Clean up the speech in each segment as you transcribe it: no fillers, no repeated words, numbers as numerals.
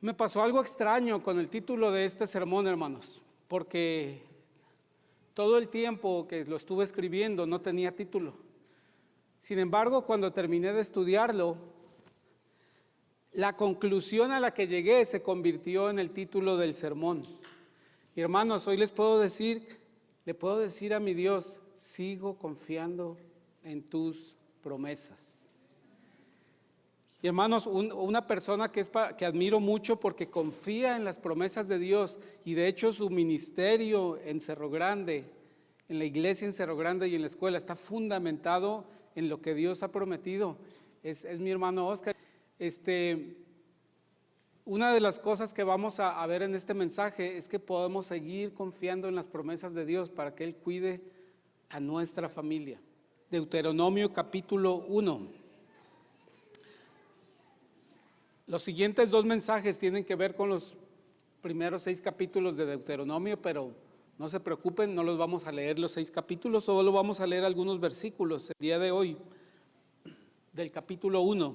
Me pasó algo extraño con el título de este sermón, hermanos, porque todo el tiempo que lo estuve escribiendo no tenía título. Sin embargo, cuando terminé de estudiarlo, la conclusión a la que llegué se convirtió en el título del sermón. Y hermanos, hoy le puedo decir a mi Dios, sigo confiando en tus promesas. Y hermanos, una persona que admiro mucho porque confía en las promesas de Dios, y de hecho su ministerio en Cerro Grande, en la iglesia en Cerro Grande y en la escuela, está fundamentado en lo que Dios ha prometido, es mi hermano Oscar. Una de las cosas que vamos a ver en este mensaje es que podemos seguir confiando en las promesas de Dios para que Él cuide a nuestra familia. Deuteronomio capítulo 1. Los siguientes dos mensajes tienen que ver con los primeros 6 capítulos de Deuteronomio, pero no se preocupen, no los vamos a leer los 6 capítulos, solo vamos a leer algunos versículos el día de hoy, del capítulo 1,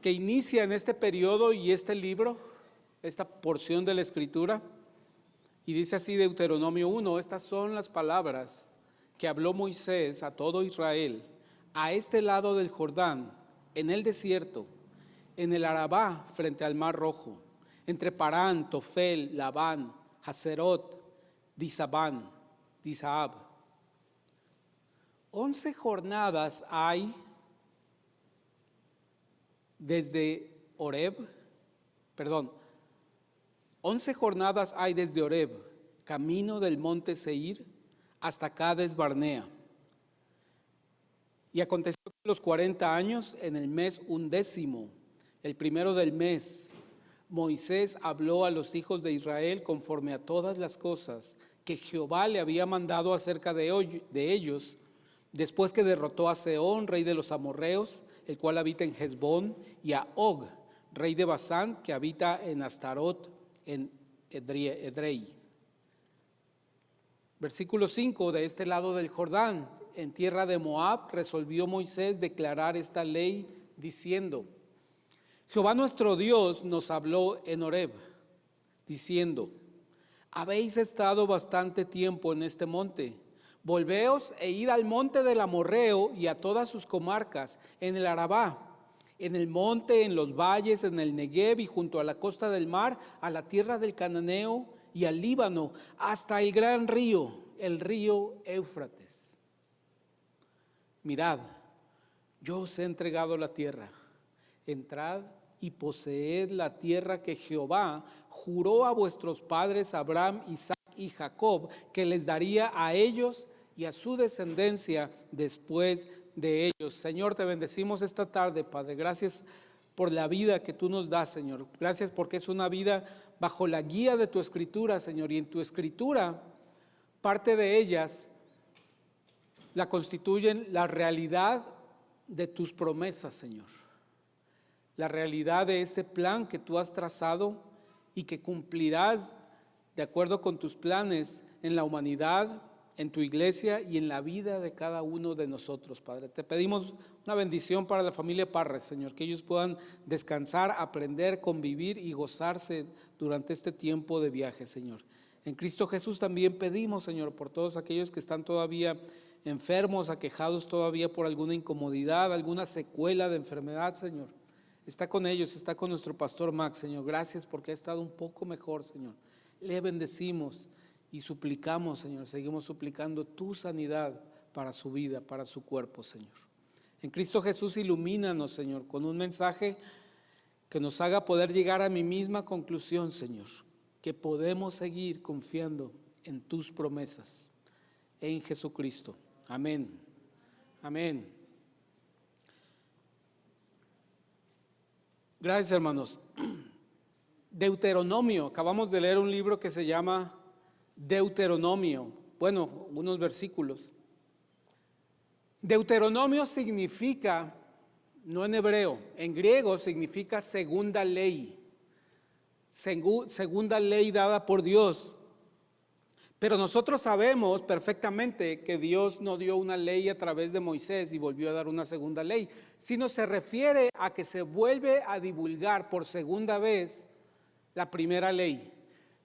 que inicia en este periodo y este libro, esta porción de la Escritura, y dice así Deuteronomio 1, estas son las palabras que habló Moisés a todo Israel, a este lado del Jordán, en el desierto, en el Arabá, frente al Mar Rojo, entre Parán, Tofel, Labán, Haserot, Disabán, 11 jornadas hay desde Horeb, 11 jornadas hay desde Horeb, camino del monte Seir, hasta Cades Barnea. Y aconteció que a los 40 años, en el mes 11, el primero del mes, Moisés habló a los hijos de Israel conforme a todas las cosas que Jehová le había mandado acerca de ellos, después que derrotó a Sehón, rey de los amorreos, el cual habita en Hesbón, y a Og, rey de Basán, que habita en Astarot, en Edrei. Versículo 5, de este lado del Jordán, en tierra de Moab, resolvió Moisés declarar esta ley diciendo: Jehová nuestro Dios nos habló en Horeb, diciendo: habéis estado bastante tiempo en este monte, volveos e id al monte del Amorreo y a todas sus comarcas, en el Arabá, en el monte, en los valles, en el Negev y junto a la costa del mar, a la tierra del Cananeo y al Líbano, hasta el gran río, el río Éufrates. Mirad, yo os he entregado la tierra, entrad y poseed la tierra que Jehová juró a vuestros padres Abraham, Isaac y Jacob, que les daría a ellos y a su descendencia después de ellos. Señor, te bendecimos esta tarde, Padre. Gracias por la vida que tú nos das, Señor. Gracias porque es una vida bajo la guía de tu Escritura, Señor. Y en tu Escritura, parte de ellas la constituyen la realidad de tus promesas, Señor. La realidad de ese plan que tú has trazado y que cumplirás de acuerdo con tus planes en la humanidad, en tu iglesia y en la vida de cada uno de nosotros, Padre. Te pedimos una bendición para la familia Parres, Señor, que ellos puedan descansar, aprender, convivir y gozarse durante este tiempo de viaje, Señor. En Cristo Jesús también pedimos, Señor, por todos aquellos que están todavía enfermos, aquejados todavía por alguna incomodidad, alguna secuela de enfermedad, Señor. Está con ellos, está con nuestro pastor Max, Señor. Gracias porque ha estado un poco mejor, Señor. Le bendecimos y suplicamos, Señor, seguimos suplicando tu sanidad para su vida, para su cuerpo, Señor. En Cristo Jesús ilumínanos, Señor, con un mensaje que nos haga poder llegar a mi misma conclusión, Señor, que podemos seguir confiando en tus promesas, en Jesucristo. Amén. Amén. Gracias, hermanos. Deuteronomio, acabamos de leer un libro que se llama Deuteronomio, bueno, unos versículos. Deuteronomio significa, no en hebreo, en griego significa segunda ley, segunda ley dada por Dios. Pero nosotros sabemos perfectamente que Dios no dio una ley a través de Moisés y volvió a dar una segunda ley, sino se refiere a que se vuelve a divulgar por segunda vez la primera ley.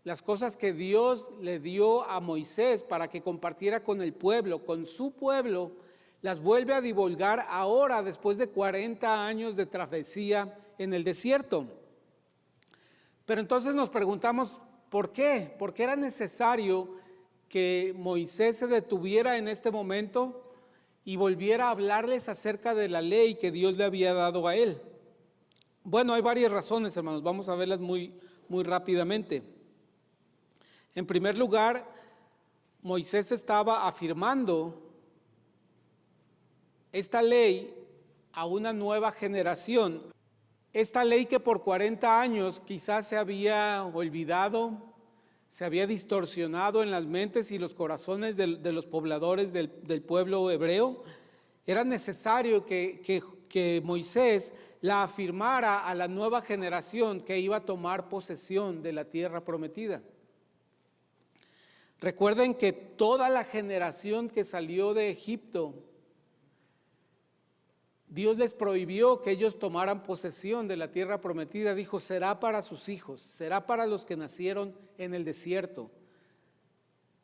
Las cosas que Dios le dio a Moisés para que compartiera con el pueblo, con su pueblo, las vuelve a divulgar ahora después de 40 años de travesía en el desierto. Pero entonces nos preguntamos, ¿por qué? ¿Por qué era necesario que Moisés se detuviera en este momento y volviera a hablarles acerca de la ley que Dios le había dado a él? Bueno, hay varias razones, hermanos, vamos a verlas muy rápidamente. En primer lugar, Moisés estaba afirmando esta ley a una nueva generación. Esta ley que por 40 años quizás se había olvidado, se había distorsionado en las mentes y los corazones de los pobladores del pueblo hebreo, era necesario que Moisés la afirmara a la nueva generación que iba a tomar posesión de la tierra prometida. Recuerden que toda la generación que salió de Egipto, Dios les prohibió que ellos tomaran posesión de la tierra prometida. Dijo, será para sus hijos, será para los que nacieron en el desierto,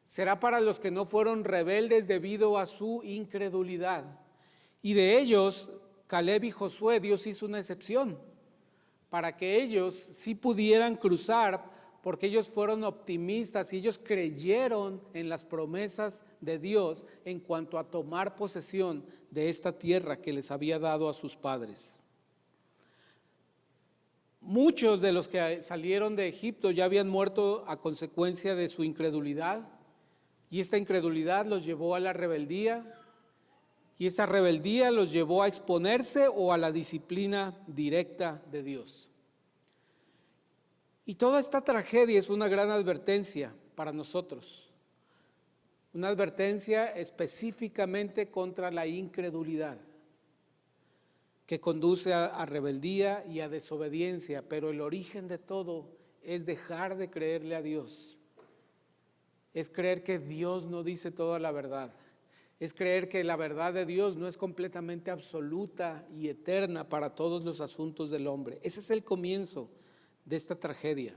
será para los que no fueron rebeldes debido a su incredulidad. Y de ellos, Caleb y Josué, Dios hizo una excepción para que ellos sí pudieran cruzar, porque ellos fueron optimistas y ellos creyeron en las promesas de Dios en cuanto a tomar posesión de esta tierra que les había dado a sus padres. Muchos de los que salieron de Egipto ya habían muerto a consecuencia de su incredulidad, y esta incredulidad los llevó a la rebeldía, y esa rebeldía los llevó a exponerse o a la disciplina directa de Dios. Y toda esta tragedia es una gran advertencia para nosotros, una advertencia específicamente contra la incredulidad, que conduce a rebeldía y a desobediencia, pero el origen de todo es dejar de creerle a Dios, es creer que Dios no dice toda la verdad, es creer que la verdad de Dios no es completamente absoluta y eterna para todos los asuntos del hombre. Ese es el comienzo de esta tragedia.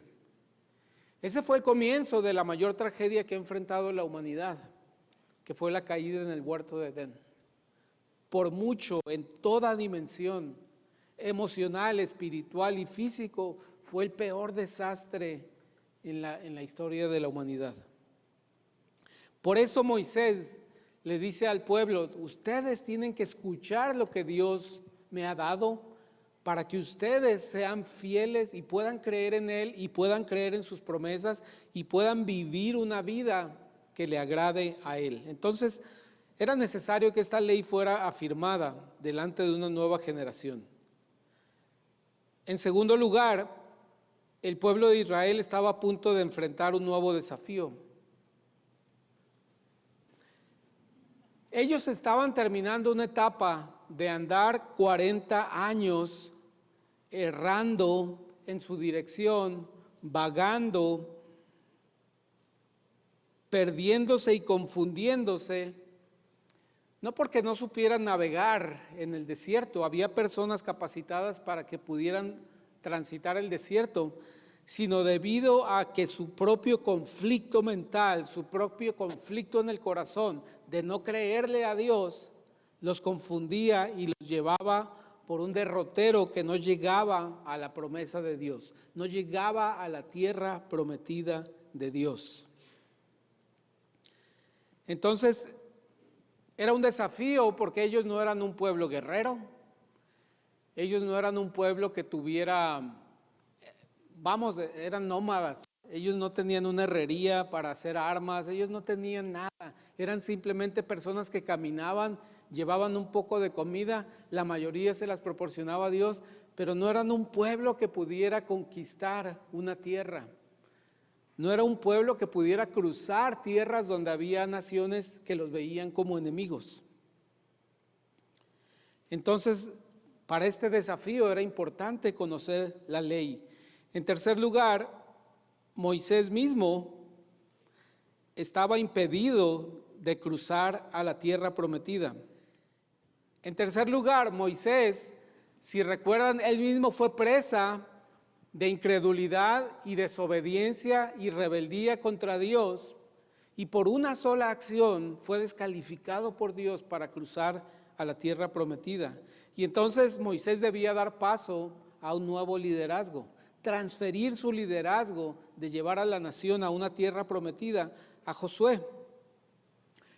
Ese fue el comienzo de la mayor tragedia que ha enfrentado la humanidad, que fue la caída en el huerto de Edén. Por mucho, en toda dimensión, emocional, espiritual y físico, fue el peor desastre en la historia de la humanidad. Por eso Moisés le dice al pueblo, ustedes tienen que escuchar lo que Dios me ha dado, para que ustedes sean fieles y puedan creer en Él y puedan creer en sus promesas y puedan vivir una vida que le agrade a Él. Entonces, era necesario que esta ley fuera afirmada delante de una nueva generación. En segundo lugar, el pueblo de Israel estaba a punto de enfrentar un nuevo desafío. Ellos estaban terminando una etapa de andar 40 años errando en su dirección, vagando, perdiéndose y confundiéndose, no porque no supieran navegar en el desierto, había personas capacitadas para que pudieran transitar el desierto, sino debido a que su propio conflicto mental, su propio conflicto en el corazón de no creerle a Dios, los confundía y los llevaba por un derrotero que no llegaba a la promesa de Dios, no llegaba a la tierra prometida de Dios. Entonces, era un desafío porque ellos no eran un pueblo guerrero, ellos no eran un pueblo que tuviera, eran nómadas, ellos no tenían una herrería para hacer armas, ellos no tenían nada, eran simplemente personas que caminaban, llevaban un poco de comida, la mayoría se las proporcionaba a Dios, pero no eran un pueblo que pudiera conquistar una tierra. No era un pueblo que pudiera cruzar tierras donde había naciones que los veían como enemigos. Entonces, para este desafío era importante conocer la ley. En tercer lugar, Moisés mismo estaba impedido de cruzar a la tierra prometida. En tercer lugar, Moisés, si recuerdan, él mismo fue presa de incredulidad y desobediencia y rebeldía contra Dios, y por una sola acción fue descalificado por Dios para cruzar a la tierra prometida. Y entonces Moisés debía dar paso a un nuevo liderazgo, transferir su liderazgo de llevar a la nación a una tierra prometida a Josué.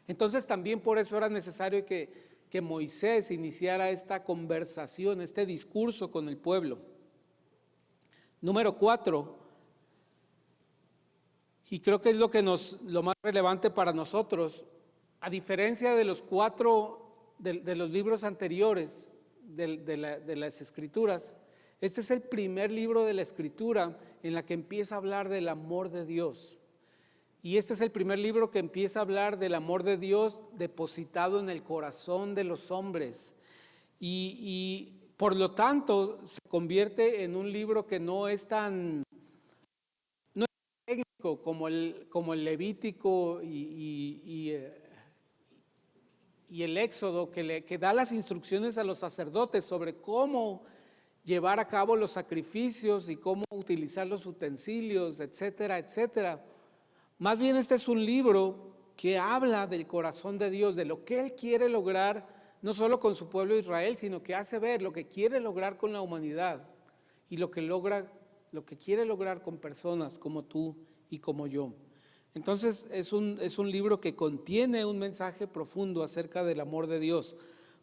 Entonces también por eso era necesario que Moisés iniciara esta conversación, este discurso con el pueblo. Número 4, y creo que es lo más relevante para nosotros, a diferencia de los 4 de los libros anteriores de las Escrituras, este es el primer libro de la Escritura en la que empieza a hablar del amor de Dios. Y este es el primer libro que empieza a hablar del amor de Dios depositado en el corazón de los hombres. Y por lo tanto se convierte en un libro que no es tan técnico como el Levítico y el Éxodo, que da las instrucciones a los sacerdotes sobre cómo llevar a cabo los sacrificios y cómo utilizar los utensilios, etcétera, etcétera. Más bien este es un libro que habla del corazón de Dios, de lo que Él quiere lograr, no solo con su pueblo Israel, sino que hace ver lo que quiere lograr con la humanidad y lo que quiere lograr con personas como tú y como yo. Entonces es un libro que contiene un mensaje profundo acerca del amor de Dios.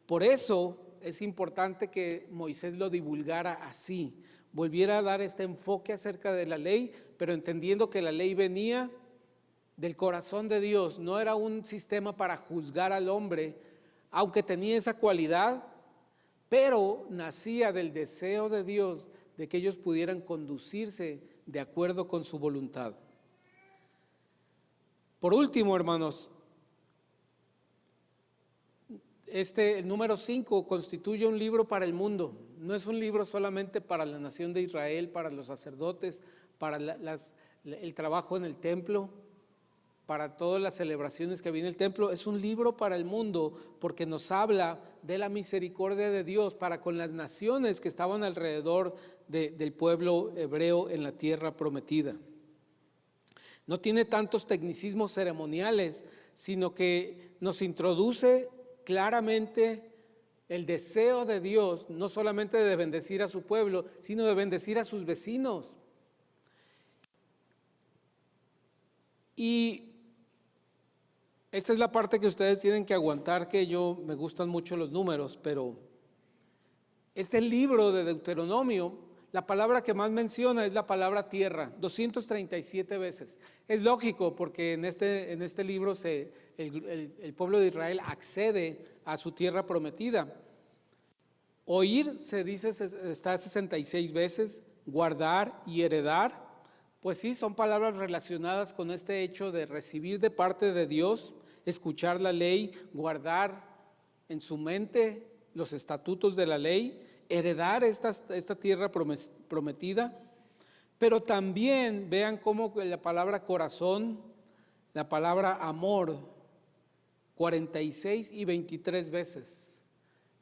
Por eso es importante que Moisés lo divulgara así, volviera a dar este enfoque acerca de la ley, pero entendiendo que la ley venía del corazón de Dios, no era un sistema para juzgar al hombre, aunque tenía esa cualidad, pero nacía del deseo de Dios de que ellos pudieran conducirse de acuerdo con su voluntad. Por último, hermanos, el número 5 constituye un libro para el mundo. No es un libro solamente para la nación de Israel, para los sacerdotes, para el trabajo en el templo, para todas las celebraciones que había en el templo. Es un libro para el mundo porque nos habla de la misericordia de Dios para con las naciones que estaban alrededor del pueblo hebreo en la tierra prometida. No tiene tantos tecnicismos ceremoniales, sino que nos introduce claramente el deseo de Dios, no solamente de bendecir a su pueblo, sino de bendecir a sus vecinos. Y esta es la parte que ustedes tienen que aguantar, que me gustan mucho los números, pero este libro de Deuteronomio, la palabra que más menciona es la palabra tierra, 237 veces. Es lógico porque en este libro el pueblo de Israel accede a su tierra prometida. Oír se dice está 66 veces, guardar y heredar, pues sí, son palabras relacionadas con este hecho de recibir de parte de Dios, escuchar la ley, guardar en su mente los estatutos de la ley, heredar esta tierra prometida. Pero también vean cómo la palabra corazón, la palabra amor, 46 y 23 veces,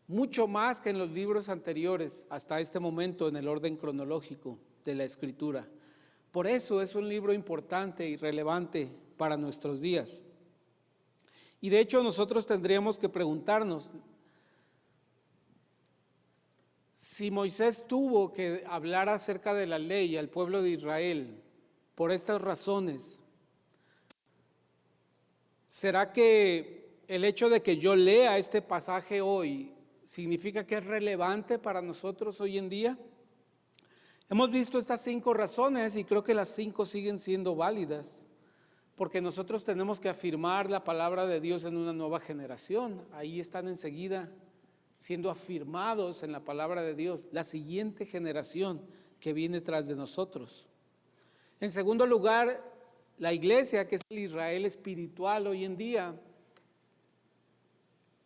mucho más que en los libros anteriores hasta este momento en el orden cronológico de la Escritura. Por eso es un libro importante y relevante para nuestros días. Y de hecho nosotros tendríamos que preguntarnos, si Moisés tuvo que hablar acerca de la ley al pueblo de Israel por estas razones, ¿será que el hecho de que yo lea este pasaje hoy significa que es relevante para nosotros hoy en día? Hemos visto estas 5 razones y creo que las 5 siguen siendo válidas, porque nosotros tenemos que afirmar la palabra de Dios en una nueva generación. Ahí están enseguida siendo afirmados en la palabra de Dios, la siguiente generación que viene tras de nosotros. En segundo lugar, la iglesia, que es el Israel espiritual hoy en día.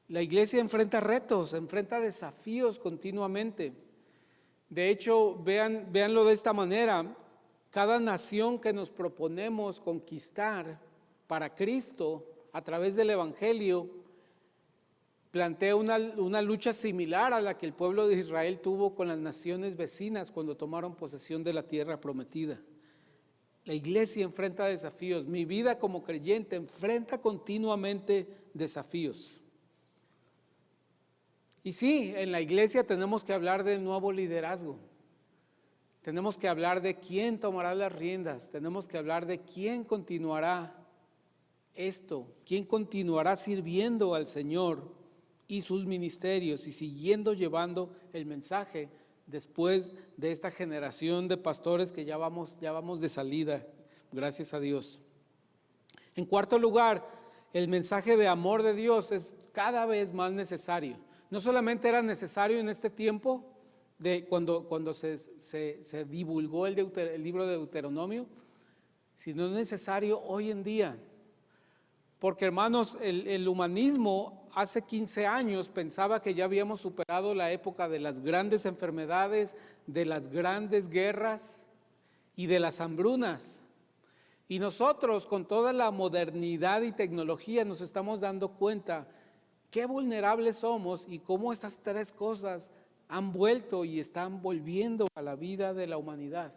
La iglesia enfrenta retos, enfrenta desafíos continuamente. De hecho, véanlo de esta manera: cada nación que nos proponemos conquistar para Cristo a través del Evangelio plantea una lucha similar a la que el pueblo de Israel tuvo con las naciones vecinas cuando tomaron posesión de la tierra prometida. La iglesia enfrenta desafíos. Mi vida como creyente enfrenta continuamente desafíos. Y sí, en la iglesia tenemos que hablar del nuevo liderazgo. Tenemos que hablar de quién tomará las riendas. Tenemos que hablar de quién continuará esto, quién continuará sirviendo al Señor y sus ministerios y siguiendo llevando el mensaje después de esta generación de pastores que ya vamos de salida, gracias a Dios. En cuarto lugar, el mensaje de amor de Dios es cada vez más necesario. No solamente era necesario en este tiempo de cuando se divulgó el libro de Deuteronomio, sino es necesario hoy en día. Porque, hermanos, el humanismo hace 15 años pensaba que ya habíamos superado la época de las grandes enfermedades, de las grandes guerras y de las hambrunas. Y nosotros, con toda la modernidad y tecnología, nos estamos dando cuenta qué vulnerables somos y cómo estas tres cosas han vuelto y están volviendo a la vida de la humanidad.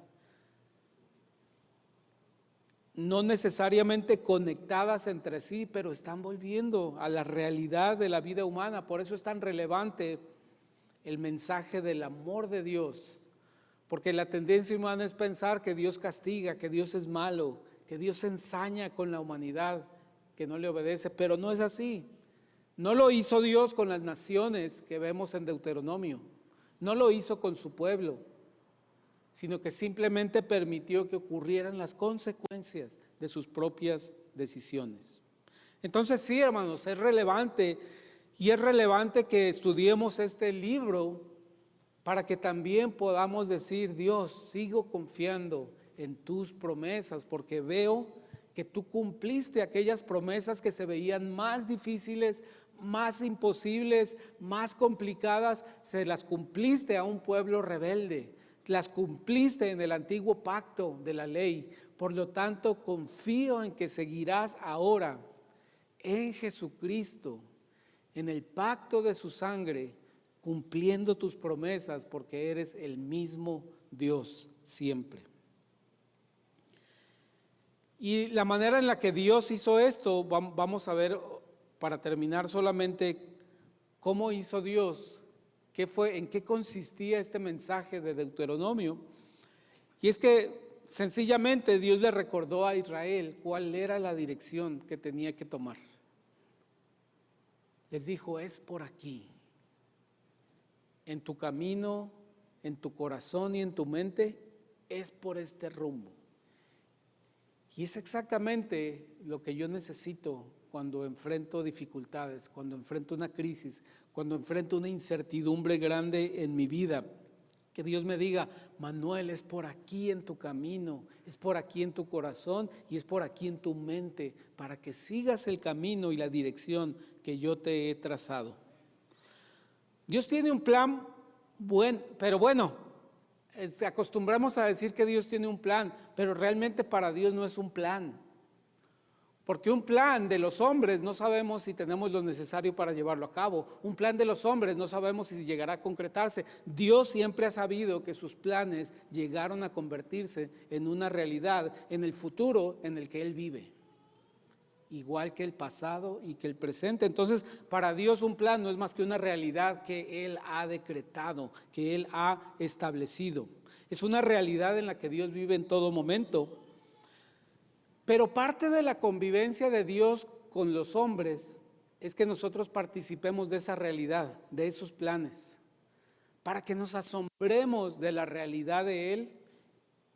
No necesariamente conectadas entre sí, pero están volviendo a la realidad de la vida humana. Por eso es tan relevante el mensaje del amor de Dios, porque la tendencia humana es pensar que Dios castiga, que Dios es malo, que Dios se ensaña con la humanidad, que no le obedece, pero no es así. No lo hizo Dios con las naciones que vemos en Deuteronomio, no lo hizo con su pueblo, sino que simplemente permitió que ocurrieran las consecuencias de sus propias decisiones. Entonces sí, hermanos, es relevante que estudiemos este libro para que también podamos decir: Dios, sigo confiando en tus promesas porque veo que tú cumpliste aquellas promesas que se veían más difíciles, más imposibles, más complicadas, se las cumpliste a un pueblo rebelde. Las cumpliste en el antiguo pacto de la ley. Por lo tanto, confío en que seguirás ahora en Jesucristo, en el pacto de su sangre, cumpliendo tus promesas, porque eres el mismo Dios siempre. Y la manera en la que Dios hizo esto, vamos a ver para terminar solamente cómo hizo Dios. ¿En qué consistía este mensaje de Deuteronomio? Y es que sencillamente Dios le recordó a Israel cuál era la dirección que tenía que tomar. Les dijo: es por aquí, en tu camino, en tu corazón y en tu mente, es por este rumbo. Y es exactamente lo que yo necesito cuando enfrento dificultades, cuando enfrento una crisis, cuando enfrento una incertidumbre grande en mi vida. Que Dios me diga: Manuel, es por aquí en tu camino, es por aquí en tu corazón y es por aquí en tu mente, para que sigas el camino y la dirección que yo te he trazado. Dios tiene un plan bueno, pero acostumbramos a decir que Dios tiene un plan, pero realmente para Dios no es un plan. Porque un plan de los hombres no sabemos si tenemos lo necesario para llevarlo a cabo. Un plan de los hombres no sabemos si llegará a concretarse. Dios siempre ha sabido que sus planes llegaron a convertirse en una realidad en el futuro en el que Él vive. Igual que el pasado y que el presente. Entonces, para Dios un plan no es más que una realidad que Él ha decretado, que Él ha establecido. Es una realidad en la que Dios vive en todo momento. Pero parte de la convivencia de Dios con los hombres es que nosotros participemos de esa realidad, de esos planes, para que nos asombremos de la realidad de Él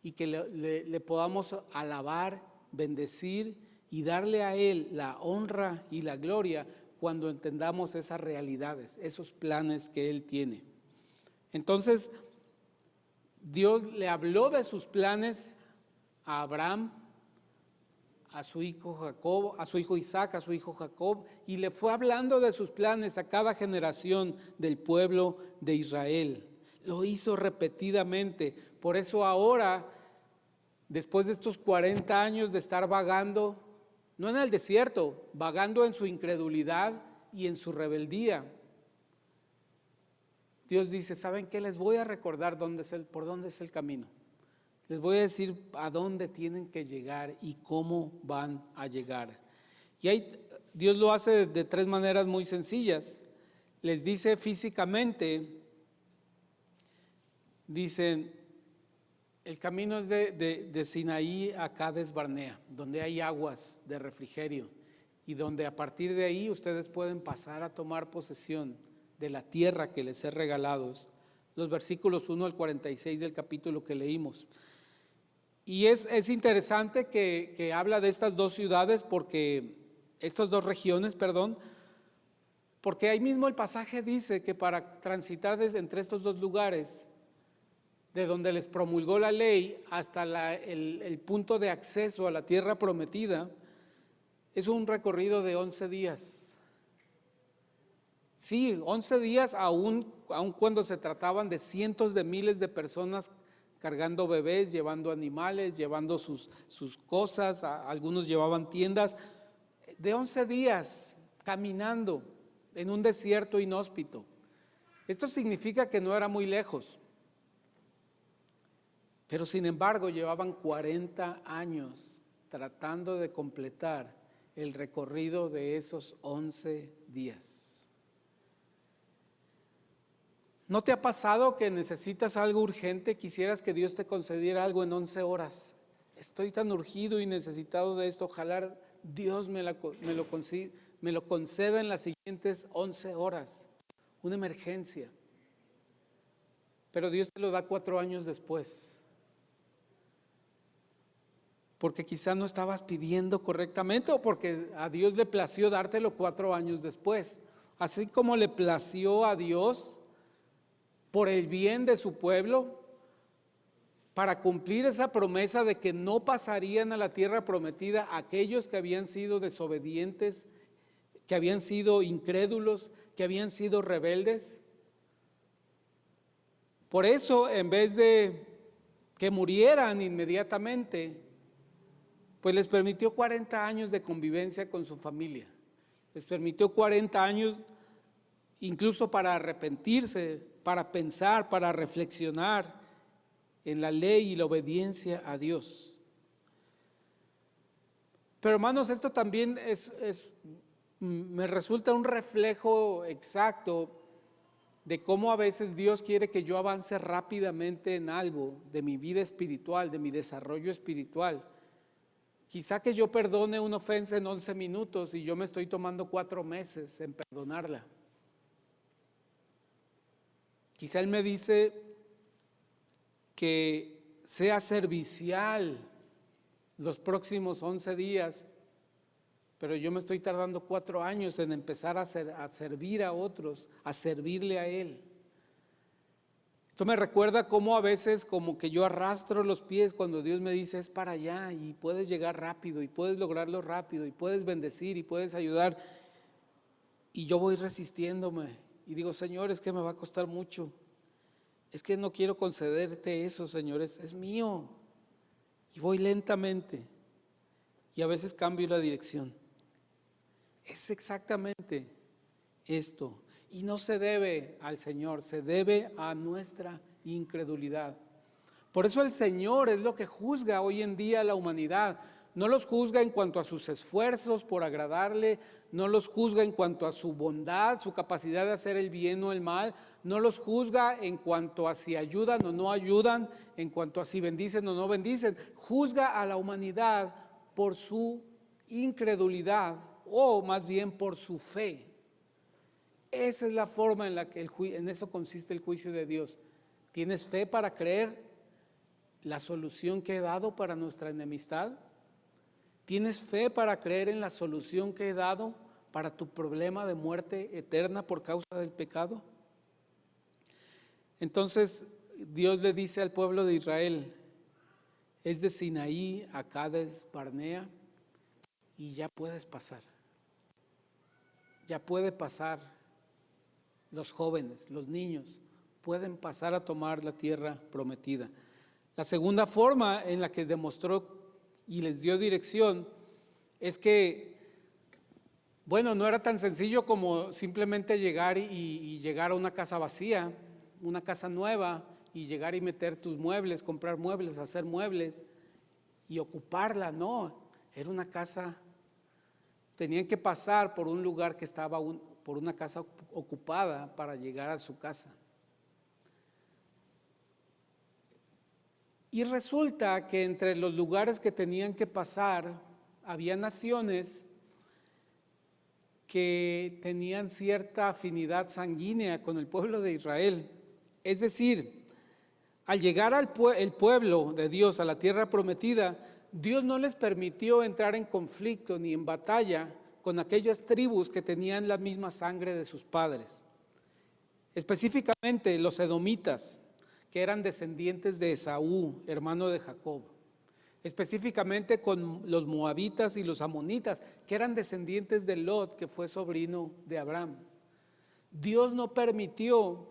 y que le podamos alabar, bendecir y darle a Él la honra y la gloria cuando entendamos esas realidades, esos planes que Él tiene. Entonces, Dios le habló de sus planes a Abraham, a su hijo Jacob, a su hijo Isaac, a su hijo Jacob, y le fue hablando de sus planes a cada generación del pueblo de Israel. Lo hizo repetidamente. Por eso ahora, después de estos 40 años de estar vagando no en el desierto, vagando en su incredulidad y en su rebeldía. Dios dice, ¿saben qué? Les voy a recordar por dónde es el camino. Les voy a decir a dónde tienen que llegar y cómo van a llegar. Y Dios lo hace de tres maneras muy sencillas. Les dice físicamente, dicen, el camino es de Sinaí a Cades Barnea, donde hay aguas de refrigerio y donde a partir de ahí ustedes pueden pasar a tomar posesión de la tierra que les he regalado. Los versículos 1 al 46 del capítulo que leímos. Y es interesante que habla de estas dos ciudades, estas dos regiones, porque ahí mismo el pasaje dice que para transitar entre estos dos lugares, de donde les promulgó la ley hasta el punto de acceso a la tierra prometida, es un recorrido de 11 días. Sí, 11 días aun cuando se trataban de cientos de miles de personas cargando bebés, llevando animales, llevando sus cosas, algunos llevaban tiendas, de 11 días caminando en un desierto inhóspito. Esto significa que no era muy lejos, pero sin embargo llevaban 40 años tratando de completar el recorrido de esos 11 días. ¿No te ha pasado que necesitas algo urgente? Quisieras que Dios te concediera algo en 11 horas. Estoy tan urgido y necesitado de esto. Ojalá Dios me lo conceda en las siguientes 11 horas. Una emergencia. Pero Dios te lo da 4 años después. Porque quizás no estabas pidiendo correctamente o porque a Dios le plació dártelo 4 años después. Así como le plació a Dios por el bien de su pueblo, para cumplir esa promesa de que no pasarían a la tierra prometida aquellos que habían sido desobedientes, que habían sido incrédulos, que habían sido rebeldes. Por eso, en vez de que murieran inmediatamente, pues les permitió 40 años de convivencia con su familia. Les permitió 40 años incluso para arrepentirse, para pensar, para reflexionar en la ley y la obediencia a Dios. Pero hermanos, esto también me resulta un reflejo exacto de cómo a veces Dios quiere que yo avance rápidamente en algo de mi vida espiritual, de mi desarrollo espiritual. Quizá que yo perdone una ofensa en 11 minutos y yo me estoy tomando 4 meses en perdonarla. Quizá Él me dice que sea servicial los próximos 11 días, pero yo me estoy tardando 4 años en empezar a servir a otros, a servirle a Él. Esto me recuerda cómo a veces como que yo arrastro los pies cuando Dios me dice es para allá y puedes llegar rápido y puedes lograrlo rápido y puedes bendecir y puedes ayudar, y yo voy resistiéndome y digo, Señor, es que me va a costar mucho, es que no quiero concederte eso, Señor, es mío, y voy lentamente y a veces cambio la dirección. Es exactamente esto. Y no se debe al Señor, se debe a nuestra incredulidad. Por eso el Señor es lo que juzga hoy en día a la humanidad. No los juzga en cuanto a sus esfuerzos por agradarle, no los juzga en cuanto a su bondad, su capacidad de hacer el bien o el mal, no los juzga en cuanto a si ayudan o no ayudan, en cuanto a si bendicen o no bendicen. Juzga a la humanidad por su incredulidad o más bien por su fe. Esa es la forma en la que en eso consiste el juicio de Dios. ¿Tienes fe para creer la solución que he dado para nuestra enemistad? ¿Tienes fe para creer en la solución que he dado para tu problema de muerte eterna por causa del pecado? Entonces Dios le dice al pueblo de Israel, es de Sinaí a Cades Barnea y ya puedes pasar. Ya puede pasar. Los jóvenes, los niños, pueden pasar a tomar la tierra prometida. La segunda forma en la que demostró y les dio dirección es que, bueno, no era tan sencillo como simplemente llegar y llegar a una casa vacía, una casa nueva, y llegar y meter tus muebles, comprar muebles, hacer muebles y ocuparla. No, era una casa, tenían que pasar por un lugar que estaba por una casa ocupada para llegar a su casa. Y resulta que entre los lugares que tenían que pasar había naciones que tenían cierta afinidad sanguínea con el pueblo de Israel. Es decir, al llegar el pueblo de Dios a la tierra prometida, Dios no les permitió entrar en conflicto ni en batalla con aquellas tribus que tenían la misma sangre de sus padres. Específicamente los edomitas, que eran descendientes de Esaú, hermano de Jacob. Específicamente con los moabitas y los amonitas, que eran descendientes de Lot, que fue sobrino de Abraham. Dios no permitió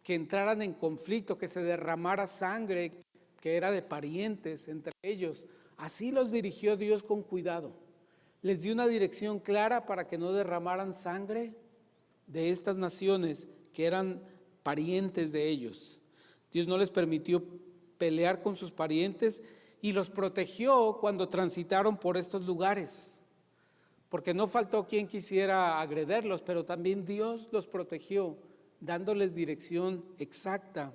que entraran en conflicto, que se derramara sangre que era de parientes entre ellos. Así los dirigió Dios con cuidado. Les dio una dirección clara para que no derramaran sangre de estas naciones que eran parientes de ellos. Dios no les permitió pelear con sus parientes y los protegió cuando transitaron por estos lugares, porque no faltó quien quisiera agrederlos, pero también Dios los protegió, dándoles dirección exacta,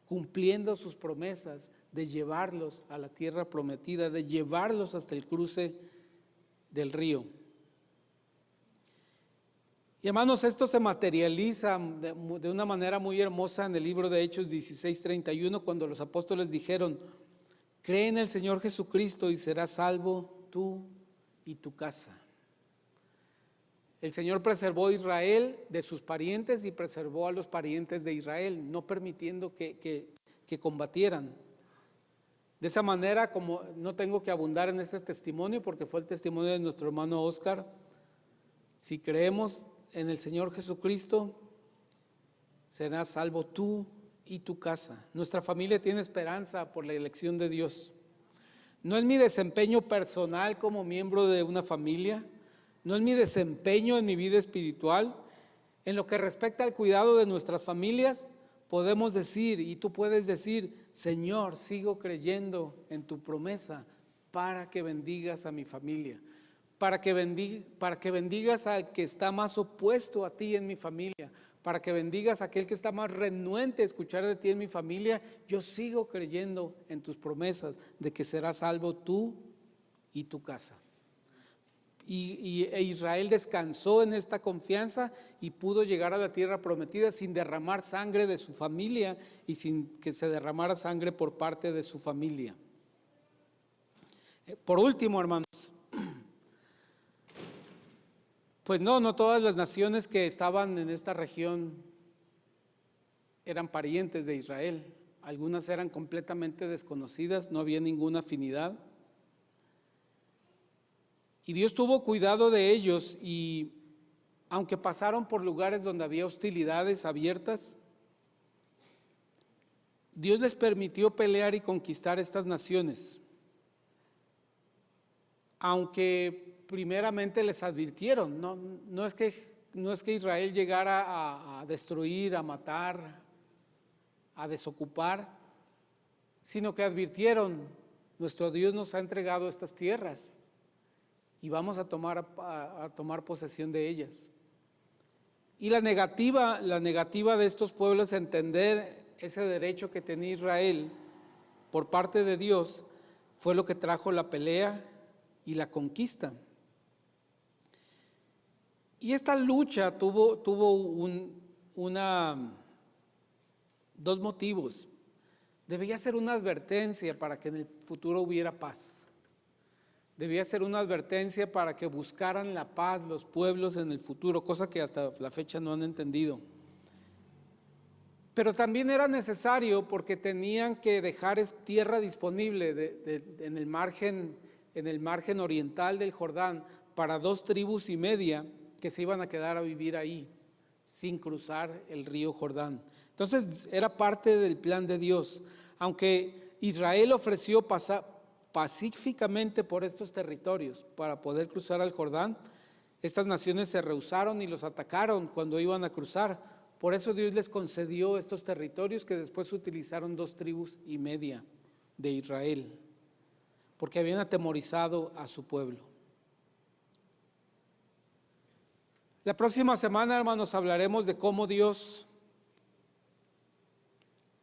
cumpliendo sus promesas de llevarlos a la tierra prometida, de llevarlos hasta el cruce del río. Y hermanos, esto se materializa de una manera muy hermosa en el libro de Hechos 16:31, cuando los apóstoles dijeron: cree en el Señor Jesucristo y serás salvo tú y tu casa. El Señor preservó a Israel de sus parientes y preservó a los parientes de Israel, no permitiendo que combatieran. De esa manera, como no tengo que abundar en este testimonio, porque fue el testimonio de nuestro hermano Oscar, si creemos en el Señor Jesucristo, serás salvo tú y tu casa. Nuestra familia tiene esperanza por la elección de Dios. No es mi desempeño personal como miembro de una familia, no es mi desempeño en mi vida espiritual. En lo que respecta al cuidado de nuestras familias, podemos decir, y tú puedes decir: Señor, sigo creyendo en tu promesa para que bendigas a mi familia, para que bendigas al que está más opuesto a ti en mi familia, para que bendigas a aquel que está más renuente a escuchar de ti en mi familia. Yo sigo creyendo en tus promesas de que serás salvo tú y tu casa. E Israel descansó en esta confianza y pudo llegar a la tierra prometida sin derramar sangre de su familia y sin que se derramara sangre por parte de su familia. Por último, hermanos, pues no todas las naciones que estaban en esta región eran parientes de Israel. Algunas eran completamente desconocidas, no había ninguna afinidad. Y Dios tuvo cuidado de ellos, y aunque pasaron por lugares donde había hostilidades abiertas, Dios les permitió pelear y conquistar estas naciones. Aunque primeramente les advirtieron, no es que Israel llegara a destruir, a matar, a desocupar, sino que advirtieron: nuestro Dios nos ha entregado estas tierras y vamos a tomar posesión de ellas. Y la negativa de estos pueblos a entender ese derecho que tenía Israel por parte de Dios fue lo que trajo la pelea y la conquista. Y esta lucha tuvo dos motivos. Debía ser una advertencia para que en el futuro hubiera paz. Debía ser una advertencia para que buscaran la paz los pueblos en el futuro, cosa que hasta la fecha no han entendido. Pero también era necesario porque tenían que dejar tierra disponible en el margen oriental del Jordán para 2,5 tribus que se iban a quedar a vivir ahí sin cruzar el río Jordán. Entonces era parte del plan de Dios. Aunque Israel ofreció pasar pacíficamente por estos territorios para poder cruzar al Jordán. Estas naciones se rehusaron y los atacaron cuando iban a cruzar. Por eso Dios les concedió estos territorios que después utilizaron 2,5 tribus de Israel, porque habían atemorizado a su pueblo. La próxima semana, hermanos, hablaremos de cómo Dios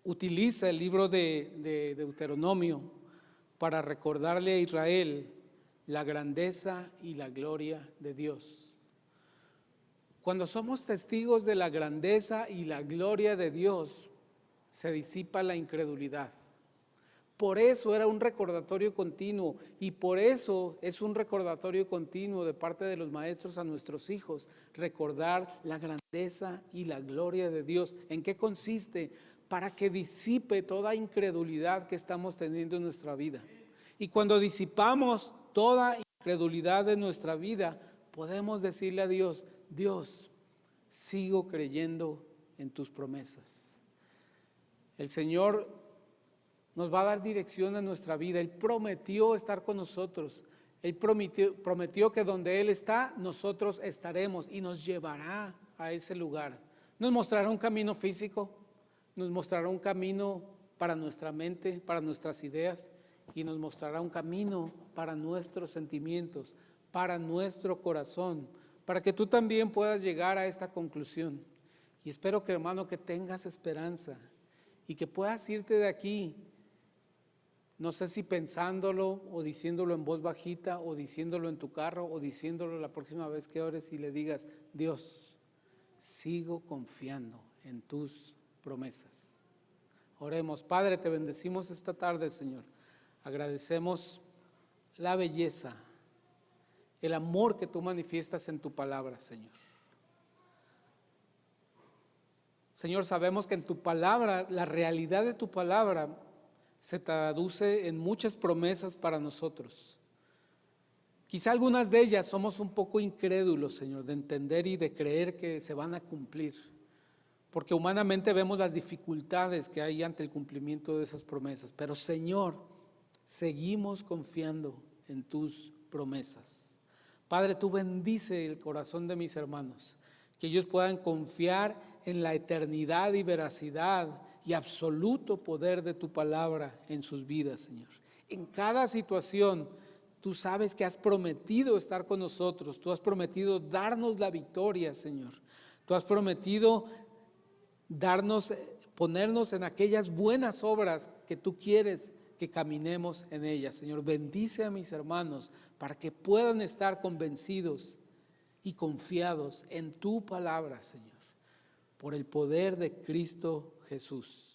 utiliza el libro de Deuteronomio para recordarle a Israel la grandeza y la gloria de Dios. Cuando somos testigos de la grandeza y la gloria de Dios, se disipa la incredulidad. Por eso era un recordatorio continuo, y por eso es un recordatorio continuo de parte de los maestros a nuestros hijos, recordar la grandeza y la gloria de Dios. ¿En qué consiste? Para que disipe toda incredulidad que estamos teniendo en nuestra vida. Y cuando disipamos toda incredulidad de nuestra vida, podemos decirle a Dios: Dios, sigo creyendo en tus promesas. El Señor nos va a dar dirección en nuestra vida. Él prometió estar con nosotros. Él prometió que donde Él está, nosotros estaremos, y nos llevará a ese lugar. Nos mostrará un camino físico, nos mostrará un camino para nuestra mente, para nuestras ideas, y nos mostrará un camino para nuestros sentimientos, para nuestro corazón, para que tú también puedas llegar a esta conclusión. Y espero que, hermano, que tengas esperanza y que puedas irte de aquí, no sé si pensándolo o diciéndolo en voz bajita, o diciéndolo en tu carro, o diciéndolo la próxima vez que ores y le digas: Dios, sigo confiando en tus promesas. Oremos. Padre, te bendecimos esta tarde, Señor. Agradecemos la belleza, el amor que tú manifiestas en tu palabra, Señor. Señor, sabemos que en tu palabra, la realidad de tu palabra se traduce en muchas promesas para nosotros. Quizá algunas de ellas somos un poco incrédulos, Señor, de entender y de creer que se van a cumplir, porque humanamente vemos las dificultades que hay ante el cumplimiento de esas promesas. Pero, Señor, seguimos confiando en tus promesas. Padre, tú bendice el corazón de mis hermanos, que ellos puedan confiar en la eternidad y veracidad y absoluto poder de tu palabra en sus vidas, Señor. En cada situación, tú sabes que has prometido estar con nosotros, tú has prometido darnos la victoria, Señor. Tú has prometido ponernos en aquellas buenas obras que tú quieres que caminemos en ellas, Señor. Bendice a mis hermanos para que puedan estar convencidos y confiados en tu palabra, Señor, por el poder de Cristo Jesús.